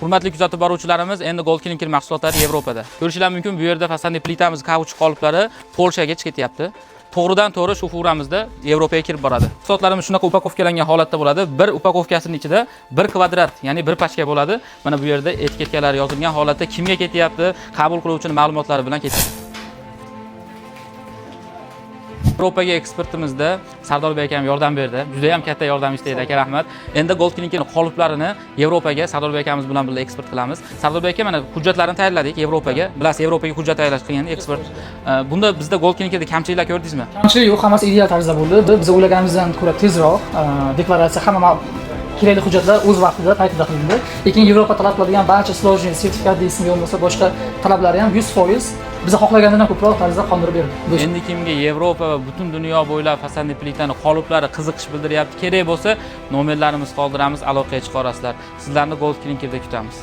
Hurmatli kuzatib boruvchilarimiz, endi Gold Clinker mahsulotlari Yevropada. Ko'rishingiz mumkin, bu yerda fasadli plitamiz kauchuk qoliplari Polshaga chiqib ketyapti. To'g'ridan to'g'ri shu furamizda Yevropaga kirib boradi. Mahsulotlarimiz shunaqa upakovkalangan holatda bo'ladi. Bir upakovkasining ichida 1 kvadrat, ya'ni 1 pachka bo'ladi. Mana bu yerda etiketkalar yozilgan holatda kimga ketyapti, qabul qiluvchining ma'lumotlari bilan ketadi. Yevropaga eksportimizda Sardorbek akam yordam berdi. Juda ham katta yordam istaydi aka, rahmat. Endi Gold Clinker qoliplarini Yevropaga Sardorbek akamiz bilan birga eksport qilamiz. Sardorbek aka mana hujjatlarini tayyorladik Yevropaga. Bilasiz, Yevropaga hujjat tayyorlash qiyin eksport. Bunda bizda Gold Clinkerda kamchiliklar ko'rdingizmi? Kamchilik yo'q, hammasi ideal tarzda bo'ldi. Biz o'ylaganimizdan ko'ra tezroq deklaratsiya hamma kerakli hujjatlar o'z vaqtida paytida qilindi. Lekin Yevropa talab qiladigan barcha sложный sertifikat deysizmi bo'lmasa boshqa talablari ham 100% biz xohlagandan ko'proq tarzda qondirib berdi. Endi kimga Yevropa va butun dunyo bo'ylab fasadli plitani qoliplari qiziqish bildiryapti, kerak bo'lsa nomerlarimizni qoldiramiz, aloqaga chiqarasizlar. Sizlarni Gold Clinkerda kutamiz.